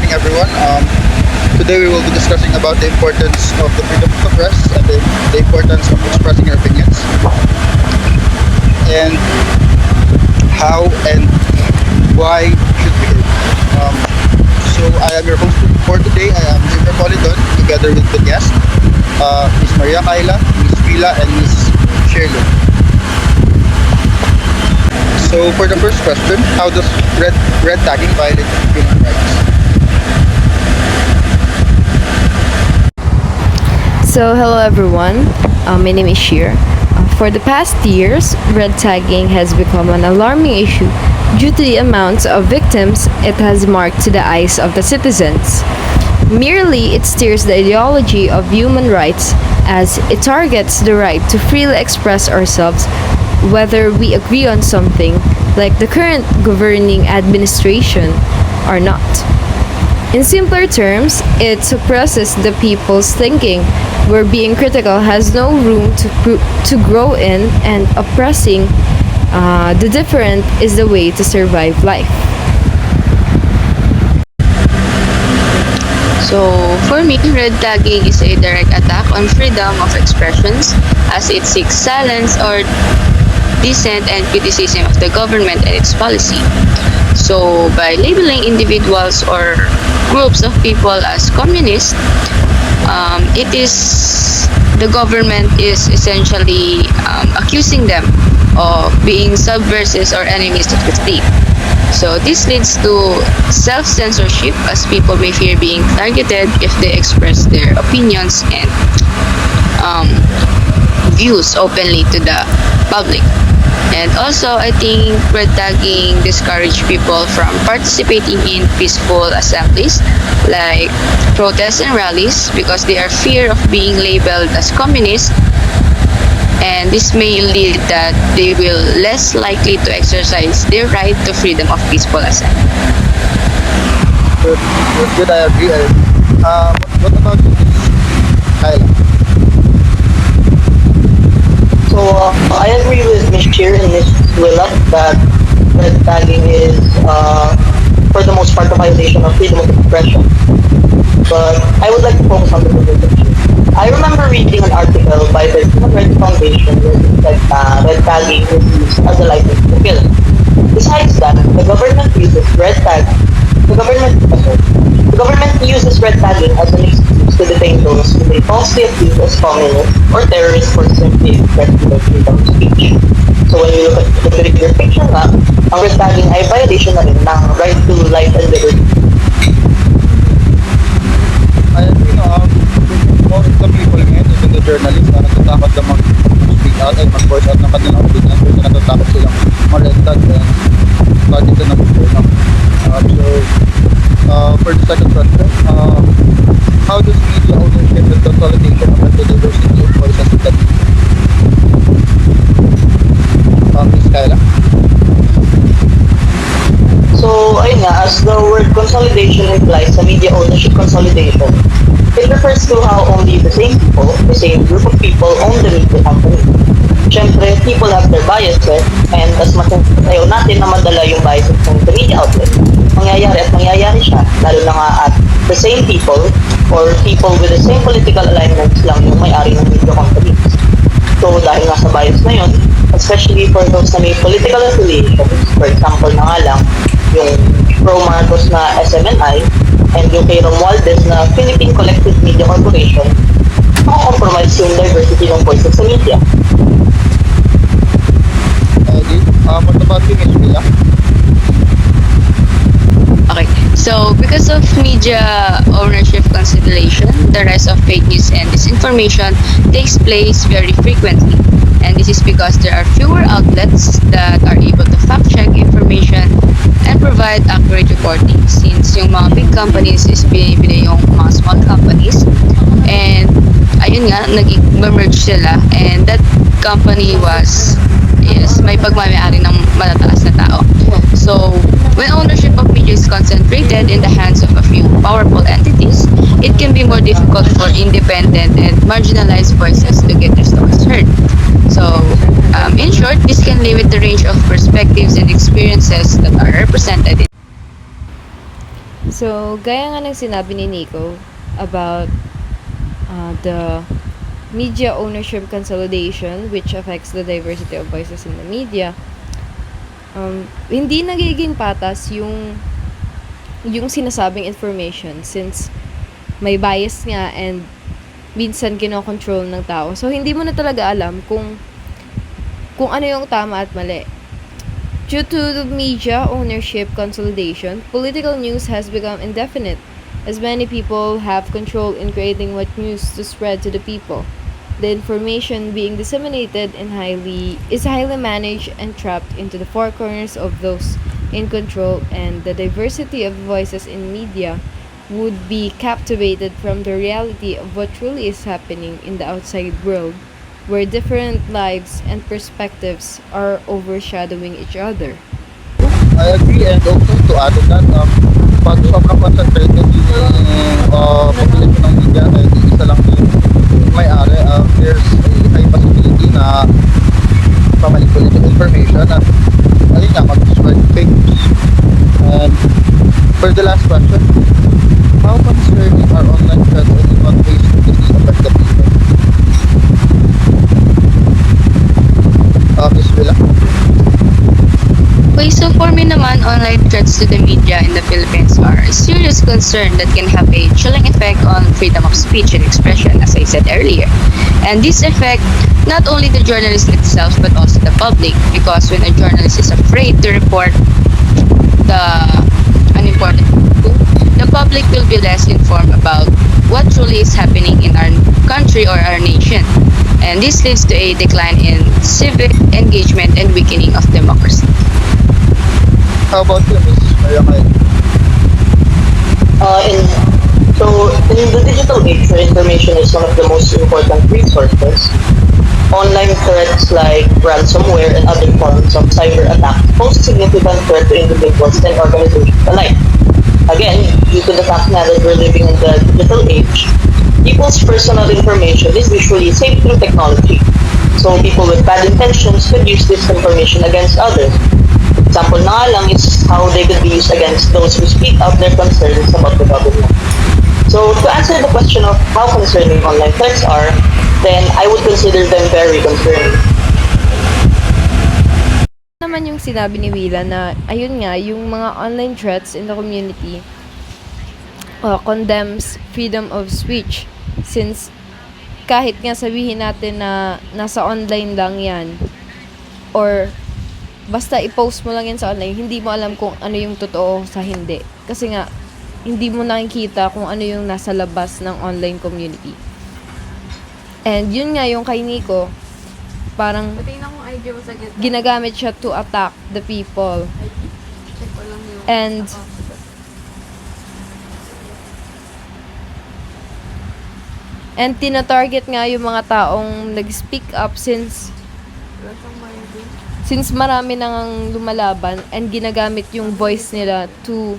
morning, everyone. Today we will be discussing about the importance of the freedom of the press and the importance of expressing your opinions and how and why should be heard. Um, so I am your host for today. I am Junior Polidon together with the guest, Miss Maria Kaila, Miss Vila, and Miss Shirley. So for the first question, how does red tagging violate human rights? So, hello everyone. My name is Shir. For the past years, red tagging has become an alarming issue due to the amounts of victims it has marked to the eyes of the citizens. Merely, it steers the ideology of human rights as it targets the right to freely express ourselves whether we agree on something, like the current governing administration, or not. In simpler terms, it suppresses the people's thinking, where being critical has no room to grow in, and oppressing the different is the way to survive life. So, for me, red tagging is a direct attack on freedom of expressions as it seeks silence or dissent and criticism of the government and its policy. So, by labeling individuals or groups of people as communist, it is the government is essentially accusing them of being subversives or enemies of the state. So this leads to self-censorship as people may fear being targeted if they express their opinions and um, views openly to the public. And also, I think red tagging discourage people from participating in peaceful assemblies like protests and rallies because they are fear of being labeled as communist, and this may lead that they will less likely to exercise their right to freedom of peaceful assembly. Good, I agree. What about you, Miss Kaila? So I agree with Ms. Shear and Ms. Willa that red tagging is, for the most part, a violation of freedom of expression. But I would like to focus on the positive. I remember reading an article by the Human Rights Foundation where it said red tagging is used as a license to kill. Besides that, the government uses red tag. The government, the government uses red tagging as an excuse to detain those who they falsely accuse as communists or terrorists for simply expressing their freedom of speech. So when you look at the bigger picture nga, ang red tagging ay violation na rin ng right to life and liberty. I agree, no, most of the people ngayon, even the journalists, natatakot na mag-speak out and mag-voice out ng kanilang opinion kasi natatakot silang ma-red tag and bakit ito na-refer, no? For the second question, how does media ownership and consolidation affect the diversity of voices in the media? Miss Kyla? So, ayun nga, as the word consolidation implies sa media ownership consolidation, it refers to how only the same people, the same group of people own the media company. Siyempre, people have their biases, and as much as ayaw natin na madala yung biases ng the media outlet, mangyayari siya, lalo na nga at the same people or people with the same political alignments lang yung may-ari ng media companies. So, dahil nga sa bias na yun, especially for those na may political affiliations, for example na nga lang, yung pro-Marcos na SMNI and yung kay Romualdez na Philippine Collective Media Corporation, makakompromise yung diversity ng voices sa media. What about you, Miss Villa? Okay, so because of media ownership consideration, the rise of fake news and disinformation takes place very frequently. And this is because there are fewer outlets that are able to fact-check information and provide accurate reporting, since yung mga big companies is binibili yung mga small companies. And ayun nga, nag-merge sila, and that company was may pagmamayari ng matataas na tao. So, when ownership of media is concentrated in the hands of a few powerful entities, it can be more difficult for independent and marginalized voices to get their stories heard. So, in short, this can limit the range of perspectives and experiences that are represented. So, gaya nga ng sinabi ni Nico about the media ownership consolidation which affects the diversity of voices in the media, hindi nagiging patas yung sinasabing information since may bias nga and minsan kinokontrol ng tao. So, hindi mo na talaga alam kung ano yung tama at mali. Due to the media ownership consolidation, political news has become indefinite, as many people have control in creating what news to spread to the people. The information being disseminated is highly managed and trapped into the four corners of those in control, and the diversity of voices in media would be captivated from the reality of what truly is happening in the outside world, where different lives and perspectives are overshadowing each other. I agree, and also to add on that, pag sobrang concentrated yung population ng media, isa lang yung may-ari, there's a high possibility na pamanipulate yung information at ayun nga, mag-spread fake news. And for the last question, how concerning are online threats and in what ways do they affect the people? Miss Villa? Okay, so for me naman, online threats to the media in the Philippines are a serious concern that can have a chilling effect on freedom of speech and expression, as I said earlier. And this affect not only the journalist itself, but also the public, because when a journalist is afraid to report the unimportant issue, the public will be less informed about what truly is happening in our country or our nation. And this leads to a decline in civic engagement and weakening of democracy. How about you, Miss Maria Kyle? In in the digital age where information is one of the most important resources, online threats like ransomware and other forms of cyber attacks pose a significant threat to individuals and organizations alike. Again, due to the fact now that we're living in the digital age, people's personal information is usually saved through technology. So people with bad intentions could use this information against others. Example na lang is how they could be used against those who speak out their concerns about the government. So to answer the question of how concerning online threats are, then I would consider them very concerning. Naman yung sinabi ni Willa na ayun nga yung mga online threats in the community condemns freedom of speech, since kahit nga sabihin natin na nasa online lang yan or basta i-post mo lang yan sa online, hindi mo alam kung ano yung totoo sa hindi, kasi nga hindi mo nakikita kung ano yung nasa labas ng online community. And yun nga yung kay Nico, parang ginagamit siya to attack the people. And tina-target nga yung mga taong nag-speak up since marami nang lumalaban, and ginagamit yung voice nila to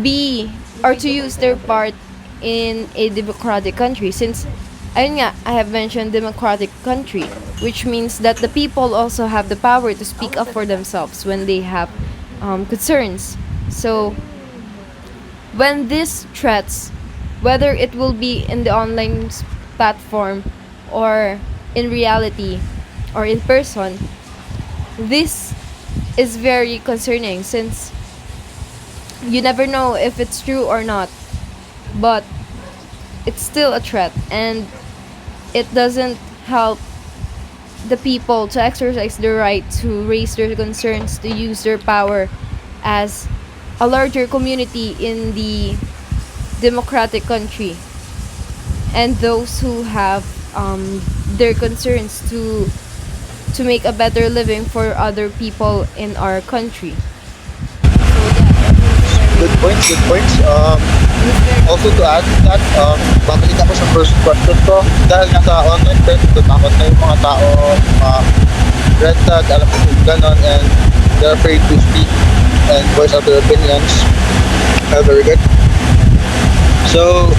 be or to use their part in a democratic country, since ayun nga, I have mentioned democratic country, which means that the people also have the power to speak up for themselves when they have concerns. So when these threats, whether it will be in the online platform or in reality or in person, this is very concerning, since you never know if it's true or not, but it's still a threat, and it doesn't help the people to exercise their right to raise their concerns, to use their power as a larger community in the democratic country, and those who have their concerns to make a better living for other people in our country. Good points, good points. Also to add to that, babalik ako sa first question ko. Dahil nga sa online threat, natakot na yung mga tao, red tag, alam mo yung ganon, and they're afraid to speak and voice out their opinions. Very good. So,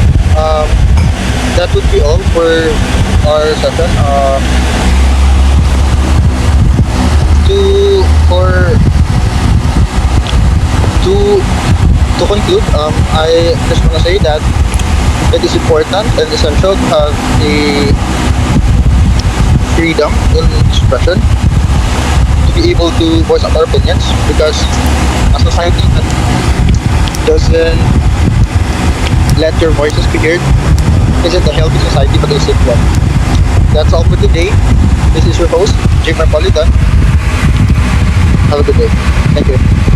that would be all for our session. To to conclude, I just want to say that it is important and essential to have a freedom in expression, to be able to voice out our opinions, because a society that doesn't let your voices be heard isn't a healthy society but a sick one. That's all for today. This is your host, Jim Marpolitan. Have a good day. Thank you.